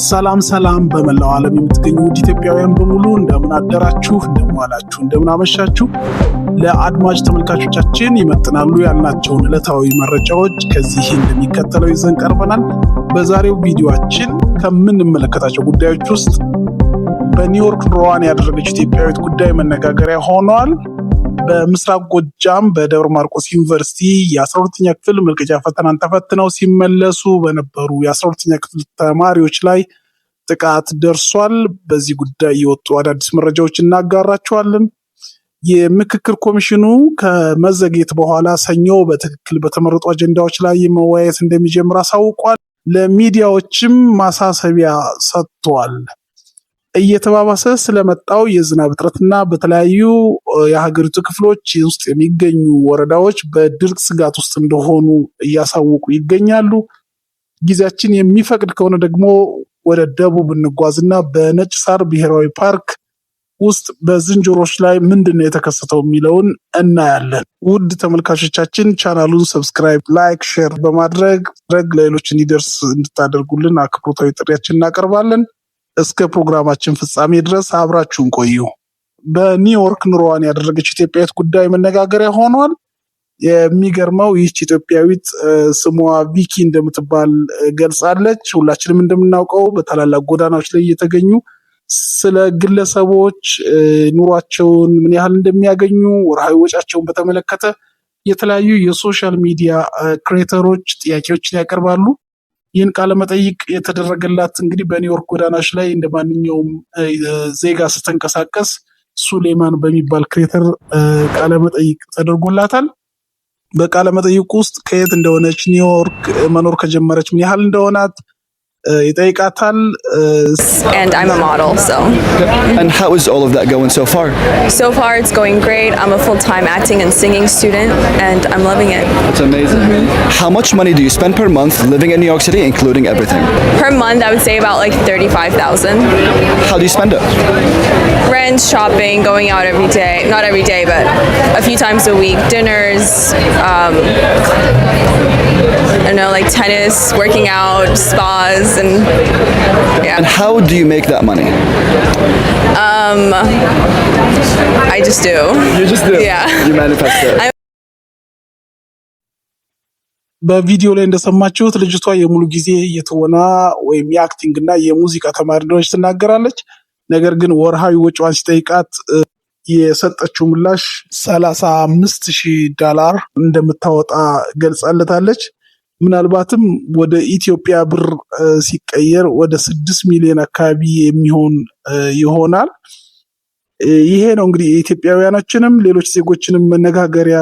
ሰላም ሰላም በመላው ዓለም የምትገኙ ኢትዮጵያውያን በሙሉ እንደምን አደራችሁ፣ እንደምን ዋላችሁ፣ እንደምን አመሻችሁ። ለአድማጭ ተመልካቾቻችን ይመጥናሉ ያልናቸውን ዕለታዊ መረጃዎች ከዚህ እንደሚከተለው ይዘን ቀርበናል። በዛሬው ቪዲዮአችን ከምንመለከታቸው ጉዳዮች ውስጥ በኒውዮርክ ኑሮዋን ያደረገች ኢትዮጵያዊት ጉዳይ መነጋገሪያ ሆኗል። በምስራቅ ጎጃም በደብረ ማርቆስ ዩኒቨርሲቲ የ12ኛ ክፍል መልቀቂያ ፈተናን ተፈትነው ሲመለሱ በነበሩ የ12ኛ ክፍል ተማሪዎች ላይ ጥቃት ደርሷል። በዚህ ጉዳይ የወጡ አዳዲስ መረጃዎች እናጋራቸዋለን። የምክክር ኮሚሽኑ ከመዘግየት በኋላ ሰኞ በትክክል በተመረጡ አጀንዳዎች ላይ መወያየት እንደሚጀምር አሳውቋል። ለሚዲያዎችም ማሳሰቢያ ሰጥቷል። እየተባባሰ ስለመጣው የዝናብ እጥረትና በተለያዩ የሀገሪቱ ክፍሎች ውስጥ የሚገኙ ወረዳዎች በድርቅ ስጋት ውስጥ እንደሆኑ እያሳወቁ ይገኛሉ። ጊዜያችን የሚፈቅድ ከሆነ ደግሞ ወደ ደቡብ እንጓዝና በነጭ ሳር ብሔራዊ ፓርክ ውስጥ በዝንጀሮች ላይ ምንድነው የተከሰተው የሚለውን እናያለን። ውድ ተመልካቾቻችን ቻናሉን ሰብስክራይብ፣ ላይክ፣ ሼር በማድረግ ለሌሎች እንዲደርስ እንድታደርጉልን አክብሮታዊ ጥሪያችን እናቀርባለን። እስከ ፕሮግራማችን ፍጻሜ ድረስ አብራችሁን ቆዩ። በኒውዮርክ ኑሮዋን ያደረገች ኢትዮጵያዊት ጉዳይ መነጋገሪያ ሆኗል። የሚገርመው ይህች ኢትዮጵያዊት ስሟ ቪኪ እንደምትባል ገልጻለች። ሁላችንም እንደምናውቀው በታላላቅ ጎዳናዎች ላይ እየተገኙ ስለ ግለሰቦች ኑሯቸውን ምን ያህል እንደሚያገኙ ወርሃዊ ወጫቸውን በተመለከተ የተለያዩ የሶሻል ሚዲያ ክሬተሮች ጥያቄዎችን ያቀርባሉ። ይህን ቃለመጠይቅ የተደረገላት እንግዲህ በኒውዮርክ ጎዳናዎች ላይ እንደ ማንኛውም ዜጋ ስትንቀሳቀስ ሱሌማን በሚባል ክሬተር ቃለመጠይቅ ተደርጎላታል። በቃለመጠይቁ ውስጥ ከየት እንደሆነች፣ ኒውዮርክ መኖር ከጀመረች ምን ያህል እንደሆናት ይጠይቃታል። And I'm a model, so. And how is all of that going so far? So far it's going great. I'm a full-time acting and singing student and I'm loving it. That's amazing. How much money do you spend per month living in New York City, including everything? Per month I would say about like 35,000. How do you spend it? Rent, shopping, going out every day. Not every day, but a few times a week. Dinners, I don't know, like tennis, working out, spas, and yeah. And how do you make that money? I just do. You just do? Yeah. You manifest it. በቪዲዮ ላይ እንደሰማችሁት ልጅቷ የሙሉ ጊዜ የትወና ወይም የአክቲንግ እና የሙዚቃ ተማሪ እንደሆነች ትናገራለች። ነገር ግን ወርሃዊ ወጪዋን ሲጠይቃት የሰጠችው ምላሽ $35,000 እንደምታወጣ ገልጻለታለች። ምናልባትም ወደ ኢትዮጵያ ብር ሲቀየር ወደ 6 ሚሊዮን አካባቢ የሚሆን ይሆናል። ይሄ ነው እንግዲህ የኢትዮጵያውያኖችንም ሌሎች ዜጎችንም መነጋገሪያ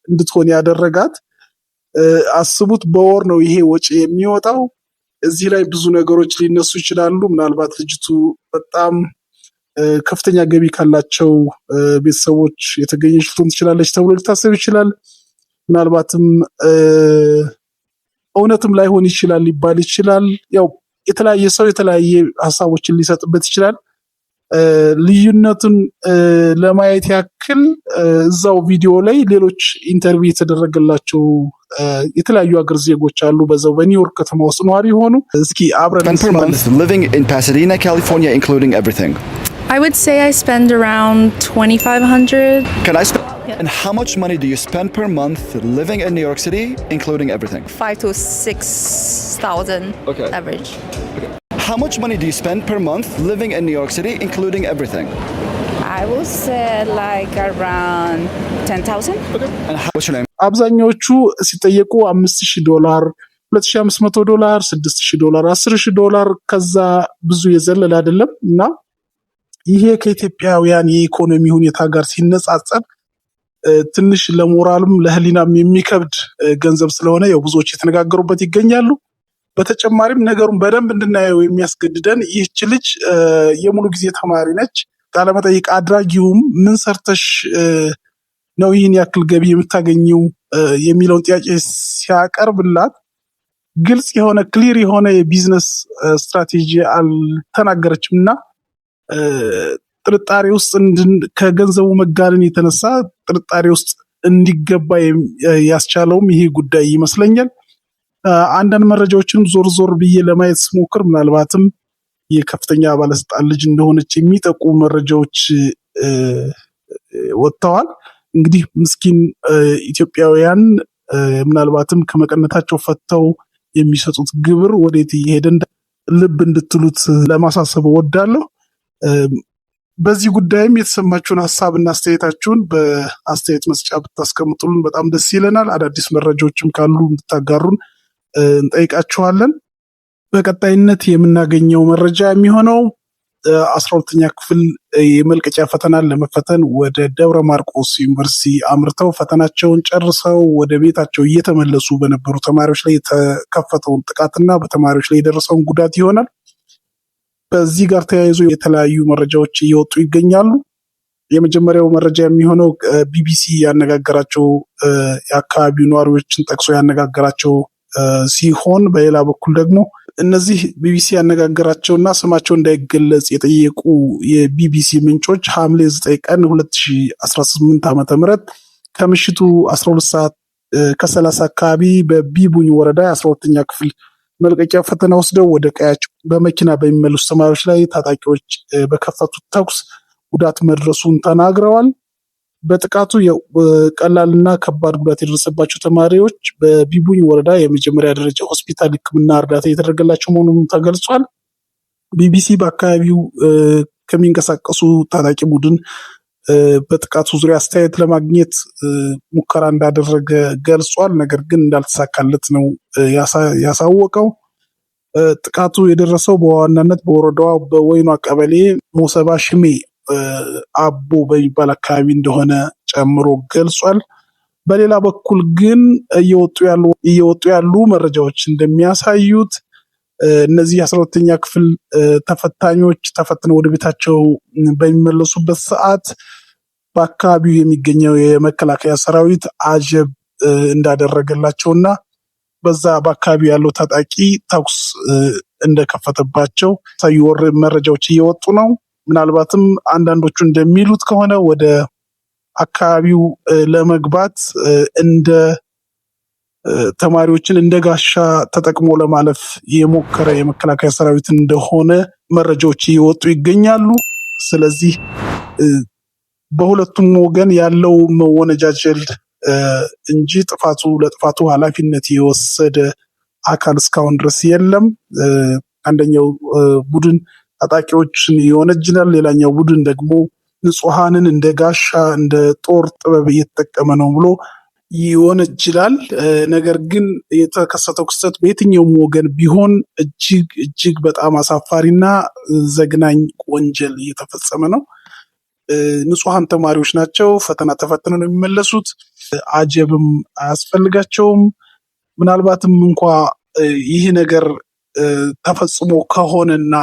እንድትሆን ያደረጋት። አስቡት፣ በወር ነው ይሄ ወጪ የሚወጣው። እዚህ ላይ ብዙ ነገሮች ሊነሱ ይችላሉ። ምናልባት ልጅቱ በጣም ከፍተኛ ገቢ ካላቸው ቤተሰቦች የተገኘች ልትሆን ትችላለች ተብሎ ሊታሰብ ይችላል። ምናልባትም እውነትም ላይሆን ይችላል ሊባል ይችላል። ያው የተለያየ ሰው የተለያየ ሀሳቦችን ሊሰጥበት ይችላል። ልዩነቱን ለማየት ያክል እዛው ቪዲዮ ላይ ሌሎች ኢንተርቪው የተደረገላቸው የተለያዩ ሀገር ዜጎች አሉ በዛው በኒውዮርክ ከተማ ውስጥ ነዋሪ ሆኑ። እስኪ አብረን Per month living in Pasadena, California, including everything. I would say I spend around $2,500. Can I spend? And how much money do you spend per month living in New York City, including everything? 5,000 to 6,000 Okay. average. How much money do you spend per month living in New York City, including everything? I would say like around 10,000. And what's your name? አብዛኛዎቹ ሲጠየቁ $5,000፣ $2,500፣ $6,000፣ $10,000 ከዛ ብዙ የዘለለ አይደለም እና ይሄ ከኢትዮጵያውያን የኢኮኖሚ ሁኔታ ጋር ሲነጻጸር ትንሽ ለሞራልም ለህሊናም የሚከብድ ገንዘብ ስለሆነ ያው ብዙዎች የተነጋገሩበት ይገኛሉ። በተጨማሪም ነገሩን በደንብ እንድናየው የሚያስገድደን ይህች ልጅ የሙሉ ጊዜ ተማሪ ነች። ቃለመጠይቅ አድራጊውም ምን ሰርተሽ ነው ይህን ያክል ገቢ የምታገኘው የሚለውን ጥያቄ ሲያቀርብላት ግልጽ የሆነ ክሊር የሆነ የቢዝነስ ስትራቴጂ አልተናገረችም እና ጥርጣሬ ውስጥ ከገንዘቡ መጋነን የተነሳ ጥርጣሬ ውስጥ እንዲገባ ያስቻለውም ይሄ ጉዳይ ይመስለኛል። አንዳንድ መረጃዎችን ዞር ብዬ ለማየት ስሞክር ምናልባትም የከፍተኛ ባለስልጣን ልጅ እንደሆነች የሚጠቁሙ መረጃዎች ወጥተዋል። እንግዲህ ምስኪን ኢትዮጵያውያን ምናልባትም ከመቀነታቸው ፈተው የሚሰጡት ግብር ወዴት እየሄደ ልብ እንድትሉት ለማሳሰብ እወዳለሁ። በዚህ ጉዳይም የተሰማችሁን ሀሳብና አስተያየታችሁን በአስተያየት መስጫ ብታስቀምጡልን በጣም ደስ ይለናል። አዳዲስ መረጃዎችም ካሉ እንድታጋሩን እንጠይቃችኋለን። በቀጣይነት የምናገኘው መረጃ የሚሆነው 12ኛ ክፍል የመልቀቂያ ፈተናን ለመፈተን ወደ ደብረ ማርቆስ ዩኒቨርሲቲ አምርተው ፈተናቸውን ጨርሰው ወደ ቤታቸው እየተመለሱ በነበሩ ተማሪዎች ላይ የተከፈተውን ጥቃትና በተማሪዎች ላይ የደረሰውን ጉዳት ይሆናል። በዚህ ጋር ተያይዞ የተለያዩ መረጃዎች እየወጡ ይገኛሉ። የመጀመሪያው መረጃ የሚሆነው ቢቢሲ ያነጋገራቸው የአካባቢው ነዋሪዎችን ጠቅሶ ያነጋገራቸው ሲሆን በሌላ በኩል ደግሞ እነዚህ ቢቢሲ ያነጋገራቸውና ስማቸው እንዳይገለጽ የጠየቁ የቢቢሲ ምንጮች ሐምሌ 9 ቀን 2018 ዓ.ም ከምሽቱ 12 ሰዓት ከ30 አካባቢ በቢቡኝ ወረዳ 12ኛ ክፍል መልቀቂያ ፈተና ወስደው ወደ ቀያቸው በመኪና በሚመለሱ ተማሪዎች ላይ ታጣቂዎች በከፈቱት ተኩስ ጉዳት መድረሱን ተናግረዋል። በጥቃቱ ቀላልና ከባድ ጉዳት የደረሰባቸው ተማሪዎች በቢቡኝ ወረዳ የመጀመሪያ ደረጃ ሆስፒታል ሕክምና እርዳታ እየተደረገላቸው መሆኑን ተገልጿል። ቢቢሲ በአካባቢው ከሚንቀሳቀሱ ታጣቂ ቡድን በጥቃቱ ዙሪያ አስተያየት ለማግኘት ሙከራ እንዳደረገ ገልጿል። ነገር ግን እንዳልተሳካለት ነው ያሳወቀው። ጥቃቱ የደረሰው በዋናነት በወረዳዋ በወይኗ ቀበሌ ሞሰባ ሽሜ አቦ በሚባል አካባቢ እንደሆነ ጨምሮ ገልጿል። በሌላ በኩል ግን እየወጡ ያሉ መረጃዎች እንደሚያሳዩት እነዚህ 12ኛ ክፍል ተፈታኞች ተፈትነው ወደ ቤታቸው በሚመለሱበት ሰዓት በአካባቢው የሚገኘው የመከላከያ ሰራዊት አጀብ እንዳደረገላቸውና በዛ በአካባቢው ያለው ታጣቂ ተኩስ እንደከፈተባቸው ሳዩ መረጃዎች እየወጡ ነው። ምናልባትም አንዳንዶቹ እንደሚሉት ከሆነ ወደ አካባቢው ለመግባት እንደ ተማሪዎችን እንደ ጋሻ ተጠቅሞ ለማለፍ የሞከረ የመከላከያ ሰራዊት እንደሆነ መረጃዎች እየወጡ ይገኛሉ። ስለዚህ በሁለቱም ወገን ያለው መወነጃጀል እንጂ ለጥፋቱ ኃላፊነት የወሰደ አካል እስካሁን ድረስ የለም። አንደኛው ቡድን ታጣቂዎችን ይወነጅላል፣ ሌላኛው ቡድን ደግሞ ንጹሐንን እንደ ጋሻ እንደ ጦር ጥበብ እየተጠቀመ ነው ብሎ ይወነጅላል። ነገር ግን የተከሰተው ክስተት በየትኛውም ወገን ቢሆን እጅግ በጣም አሳፋሪና ዘግናኝ ወንጀል እየተፈጸመ ነው። ንጹሐን ተማሪዎች ናቸው። ፈተና ተፈትነው ነው የሚመለሱት። አጀብም አያስፈልጋቸውም። ምናልባትም እንኳ ይህ ነገር ተፈጽሞ ከሆነና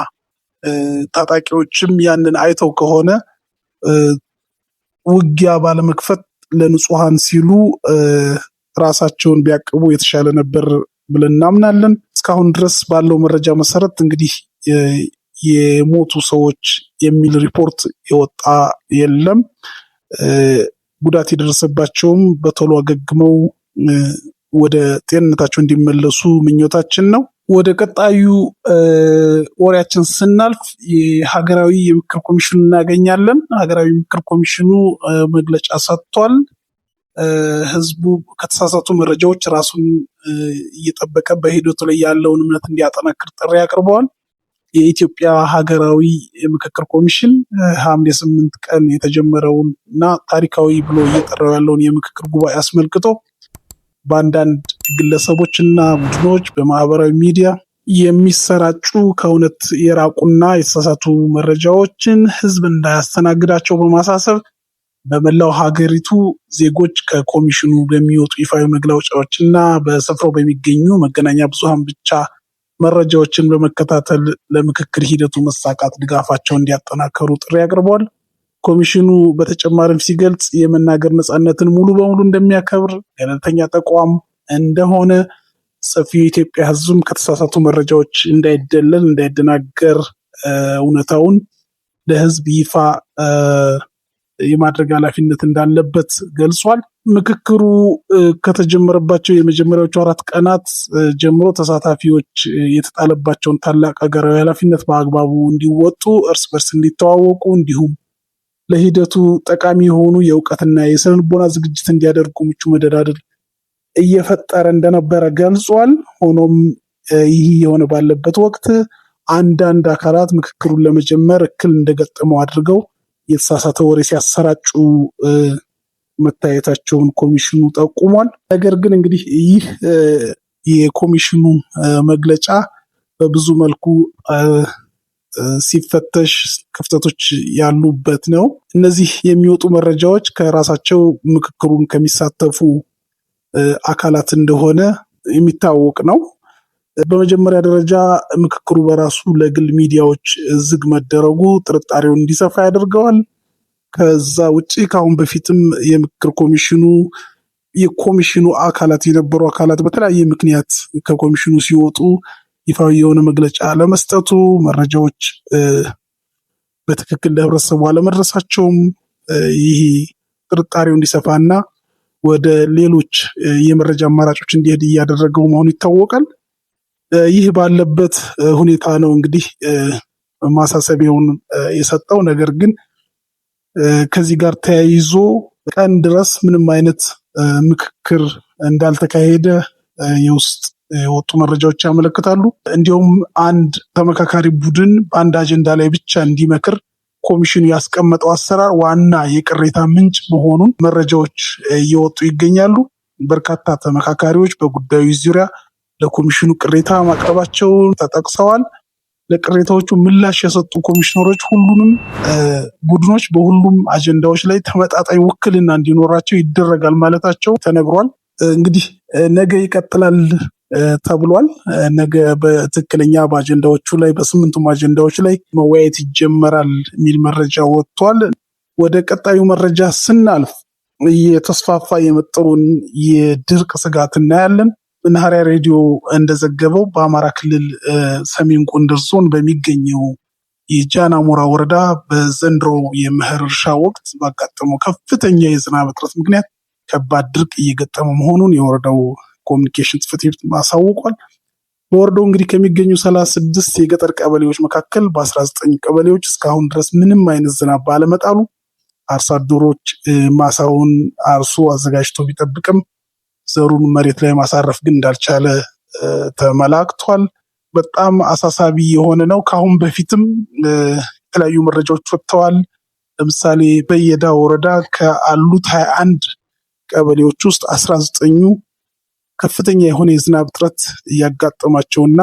ታጣቂዎችም ያንን አይተው ከሆነ ውጊያ ባለመክፈት ለንጹሐን ሲሉ ራሳቸውን ቢያቅቡ የተሻለ ነበር ብለን እናምናለን። እስካሁን ድረስ ባለው መረጃ መሰረት እንግዲህ የሞቱ ሰዎች የሚል ሪፖርት የወጣ የለም። ጉዳት የደረሰባቸውም በቶሎ አገግመው ወደ ጤንነታቸው እንዲመለሱ ምኞታችን ነው። ወደ ቀጣዩ ወሬያችን ስናልፍ የሀገራዊ የምክር ኮሚሽኑ እናገኛለን። ሀገራዊ ምክር ኮሚሽኑ መግለጫ ሰጥቷል። ህዝቡ ከተሳሳቱ መረጃዎች ራሱን እየጠበቀ በሂደቱ ላይ ያለውን እምነት እንዲያጠናክር ጥሪ አቅርበዋል። የኢትዮጵያ ሀገራዊ የምክክር ኮሚሽን ሐምሌ 8 ቀን የተጀመረውን እና ታሪካዊ ብሎ እየጠራው ያለውን የምክክር ጉባኤ አስመልክቶ በአንዳንድ ግለሰቦች እና ቡድኖች በማህበራዊ ሚዲያ የሚሰራጩ ከእውነት የራቁና የተሳሳቱ መረጃዎችን ህዝብ እንዳያስተናግዳቸው በማሳሰብ በመላው ሀገሪቱ ዜጎች ከኮሚሽኑ በሚወጡ ይፋዊ መግለጫዎች እና በስፍራው በሚገኙ መገናኛ ብዙሃን ብቻ መረጃዎችን በመከታተል ለምክክር ሂደቱ መሳካት ድጋፋቸውን እንዲያጠናከሩ ጥሪ አቅርበዋል። ኮሚሽኑ በተጨማሪም ሲገልጽ የመናገር ነጻነትን ሙሉ በሙሉ እንደሚያከብር፣ ገለልተኛ ተቋም እንደሆነ፣ ሰፊው የኢትዮጵያ ህዝብም ከተሳሳቱ መረጃዎች እንዳይደለል እንዳይደናገር እውነታውን ለህዝብ ይፋ የማድረግ ኃላፊነት እንዳለበት ገልጿል። ምክክሩ ከተጀመረባቸው የመጀመሪያዎቹ 4 ቀናት ጀምሮ ተሳታፊዎች የተጣለባቸውን ታላቅ ሀገራዊ ኃላፊነት በአግባቡ እንዲወጡ፣ እርስ በርስ እንዲተዋወቁ እንዲሁም ለሂደቱ ጠቃሚ የሆኑ የእውቀትና የስነልቦና ዝግጅት እንዲያደርጉ ምቹ መደላድል እየፈጠረ እንደነበረ ገልጿል። ሆኖም ይህ የሆነ ባለበት ወቅት አንዳንድ አካላት ምክክሩን ለመጀመር እክል እንደገጠመው አድርገው የተሳሳተ ወሬ ሲያሰራጩ መታየታቸውን ኮሚሽኑ ጠቁሟል። ነገር ግን እንግዲህ ይህ የኮሚሽኑ መግለጫ በብዙ መልኩ ሲፈተሽ ክፍተቶች ያሉበት ነው። እነዚህ የሚወጡ መረጃዎች ከራሳቸው ምክክሩን ከሚሳተፉ አካላት እንደሆነ የሚታወቅ ነው። በመጀመሪያ ደረጃ ምክክሩ በራሱ ለግል ሚዲያዎች ዝግ መደረጉ ጥርጣሬውን እንዲሰፋ ያደርገዋል። ከዛ ውጪ ከአሁን በፊትም የምክክር የኮሚሽኑ አካላት የነበሩ አካላት በተለያየ ምክንያት ከኮሚሽኑ ሲወጡ ይፋዊ የሆነ መግለጫ ለመስጠቱ፣ መረጃዎች በትክክል ለህብረተሰቡ አለመድረሳቸውም ይህ ጥርጣሬው እንዲሰፋና ወደ ሌሎች የመረጃ አማራጮች እንዲሄድ እያደረገው መሆኑ ይታወቃል። ይህ ባለበት ሁኔታ ነው እንግዲህ ማሳሰቢያውን የሰጠው። ነገር ግን ከዚህ ጋር ተያይዞ ቀን ድረስ ምንም አይነት ምክክር እንዳልተካሄደ የውስጥ የወጡ መረጃዎች ያመለክታሉ። እንዲሁም አንድ ተመካካሪ ቡድን በአንድ አጀንዳ ላይ ብቻ እንዲመክር ኮሚሽኑ ያስቀመጠው አሰራር ዋና የቅሬታ ምንጭ መሆኑን መረጃዎች እየወጡ ይገኛሉ። በርካታ ተመካካሪዎች በጉዳዩ ዙሪያ ለኮሚሽኑ ቅሬታ ማቅረባቸውን ተጠቅሰዋል። ለቅሬታዎቹ ምላሽ የሰጡ ኮሚሽነሮች ሁሉንም ቡድኖች በሁሉም አጀንዳዎች ላይ ተመጣጣኝ ውክልና እንዲኖራቸው ይደረጋል ማለታቸው ተነግሯል። እንግዲህ ነገ ይቀጥላል ተብሏል። ነገ በትክክለኛ በአጀንዳዎቹ ላይ በ8ቱም አጀንዳዎች ላይ መወያየት ይጀመራል የሚል መረጃ ወጥቷል። ወደ ቀጣዩ መረጃ ስናልፍ የተስፋፋ የመጠሩን የድርቅ ስጋት እናያለን። መናኸሪያ ሬዲዮ እንደዘገበው በአማራ ክልል ሰሜን ጎንደር ዞን በሚገኘው የጃን አሞራ ወረዳ በዘንድሮ የመኸር እርሻ ወቅት ባጋጠመው ከፍተኛ የዝናብ እጥረት ምክንያት ከባድ ድርቅ እየገጠመ መሆኑን የወረዳው ኮሚኒኬሽን ጽሕፈት ቤት ማሳውቋል። በወረዳው እንግዲህ ከሚገኙ 36 የገጠር ቀበሌዎች መካከል በ19 ቀበሌዎች እስካሁን ድረስ ምንም አይነት ዝናብ ባለመጣሉ አርሶ አደሮች ማሳውን አርሶ አዘጋጅቶ ቢጠብቅም ዘሩን መሬት ላይ ማሳረፍ ግን እንዳልቻለ ተመላክቷል። በጣም አሳሳቢ የሆነ ነው። ከአሁን በፊትም የተለያዩ መረጃዎች ወጥተዋል። ለምሳሌ በየዳ ወረዳ ከአሉት 21 ቀበሌዎች ውስጥ 19ኙ ከፍተኛ የሆነ የዝናብ እጥረት እያጋጠማቸውና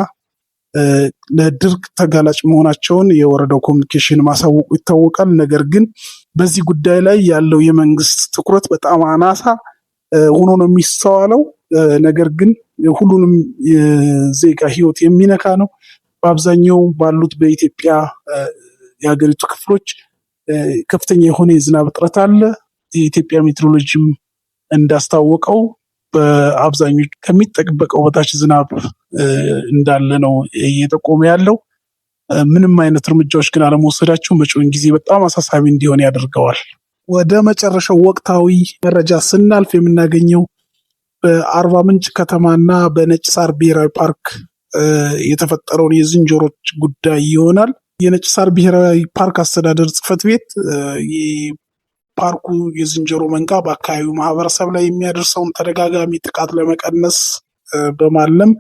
ለድርቅ ተጋላጭ መሆናቸውን የወረዳው ኮሚኒኬሽን ማሳወቁ ይታወቃል። ነገር ግን በዚህ ጉዳይ ላይ ያለው የመንግስት ትኩረት በጣም አናሳ ሆኖ ነው የሚስተዋለው። ነገር ግን ሁሉንም የዜጋ ሕይወት የሚነካ ነው። በአብዛኛው ባሉት በኢትዮጵያ የሀገሪቱ ክፍሎች ከፍተኛ የሆነ የዝናብ እጥረት አለ። የኢትዮጵያ ሜትሮሎጂም እንዳስታወቀው በአብዛኞቹ ከሚጠበቀው በታች ዝናብ እንዳለ ነው እየጠቆመ ያለው። ምንም አይነት እርምጃዎች ግን አለመወሰዳቸው መጪውን ጊዜ በጣም አሳሳቢ እንዲሆን ያደርገዋል። ወደ መጨረሻው ወቅታዊ መረጃ ስናልፍ የምናገኘው በአርባ ምንጭ ከተማና በነጭ ሳር ብሔራዊ ፓርክ የተፈጠረውን የዝንጀሮች ጉዳይ ይሆናል። የነጭ ሳር ብሔራዊ ፓርክ አስተዳደር ጽሕፈት ቤት ፓርኩ የዝንጀሮ መንጋ በአካባቢው ማህበረሰብ ላይ የሚያደርሰውን ተደጋጋሚ ጥቃት ለመቀነስ በማለም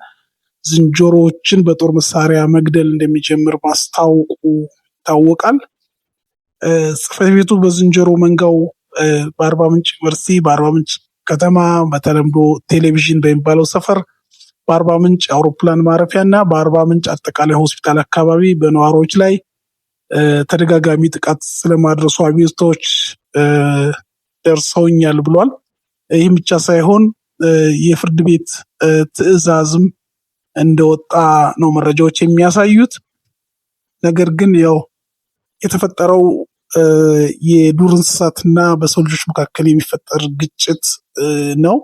ዝንጀሮዎችን በጦር መሳሪያ መግደል እንደሚጀምር ማስታወቁ ይታወቃል። ጽሕፈት ቤቱ በዝንጀሮ መንጋው በአርባ ምንጭ ዩኒቨርሲቲ፣ በአርባ ምንጭ ከተማ በተለምዶ ቴሌቪዥን በሚባለው ሰፈር፣ በአርባ ምንጭ አውሮፕላን ማረፊያ እና በአርባ ምንጭ አጠቃላይ ሆስፒታል አካባቢ በነዋሪዎች ላይ ተደጋጋሚ ጥቃት ስለማድረሱ አቤቱታዎች ደርሰውኛል ብሏል። ይህም ብቻ ሳይሆን የፍርድ ቤት ትዕዛዝም እንደወጣ ነው መረጃዎች የሚያሳዩት። ነገር ግን ያው የተፈጠረው የዱር እንስሳትና በሰው ልጆች መካከል የሚፈጠር ግጭት ነው።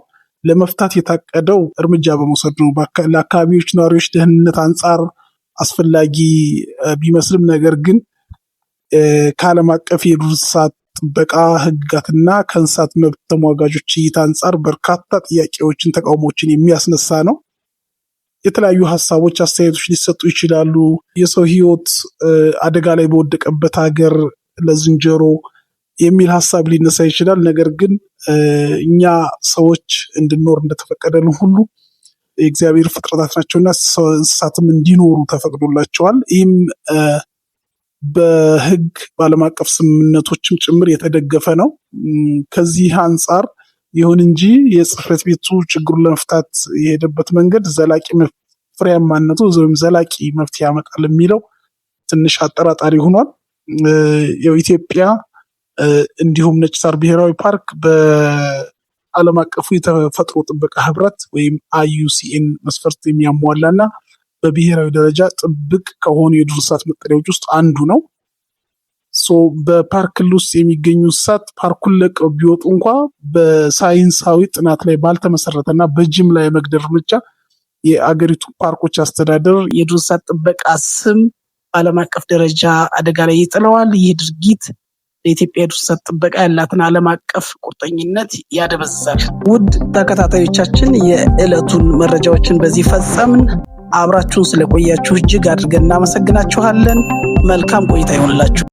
ለመፍታት የታቀደው እርምጃ በመውሰድ ነው። ለአካባቢዎች ነዋሪዎች ደህንነት አንጻር አስፈላጊ ቢመስልም ነገር ግን ከዓለም አቀፍ የዱር እንስሳት ጥበቃ ህግጋትና ከእንስሳት መብት ተሟጋጆች እይታ አንጻር በርካታ ጥያቄዎችን፣ ተቃውሞችን የሚያስነሳ ነው። የተለያዩ ሀሳቦች፣ አስተያየቶች ሊሰጡ ይችላሉ። የሰው ህይወት አደጋ ላይ በወደቀበት ሀገር ለዝንጀሮ የሚል ሀሳብ ሊነሳ ይችላል። ነገር ግን እኛ ሰዎች እንድንኖር እንደተፈቀደልን ሁሉ የእግዚአብሔር ፍጥረታት ናቸውና እንስሳትም እንዲኖሩ ተፈቅዶላቸዋል። ይህም በህግ በዓለም አቀፍ ስምምነቶችም ጭምር የተደገፈ ነው። ከዚህ አንጻር ይሁን እንጂ የጽህፈት ቤቱ ችግሩን ለመፍታት የሄደበት መንገድ ዘላቂ ፍሬያማነቱ ወይም ዘላቂ መፍትሄ ያመጣል የሚለው ትንሽ አጠራጣሪ ሆኗል። የኢትዮጵያ እንዲሁም ነጭ ሳር ብሔራዊ ፓርክ በዓለም አቀፉ የተፈጥሮ ጥበቃ ህብረት ወይም IUCN መስፈርት የሚያሟላና በብሔራዊ ደረጃ ጥብቅ ከሆኑ የዱር እንስሳት መጠለያዎች ውስጥ አንዱ ነው። በፓርክ ውስጥ የሚገኙ እንስሳት ፓርኩን ለቀው ቢወጡ እንኳ በሳይንሳዊ ጥናት ላይ ባልተመሰረተና በጅምላ የመግደል እርምጃ የአገሪቱ ፓርኮች አስተዳደር የዱር እንስሳት ጥበቃ ስም በዓለም አቀፍ ደረጃ አደጋ ላይ ይጥለዋል። ይህ ድርጊት ለኢትዮጵያ የዱር እንስሳት ጥበቃ ያላትን ዓለም አቀፍ ቁርጠኝነት ያደበዝዛል። ውድ ተከታታዮቻችን የዕለቱን መረጃዎችን በዚህ ፈጸምን። አብራችሁን ስለቆያችሁ እጅግ አድርገን እናመሰግናችኋለን። መልካም ቆይታ ይሆንላችሁ።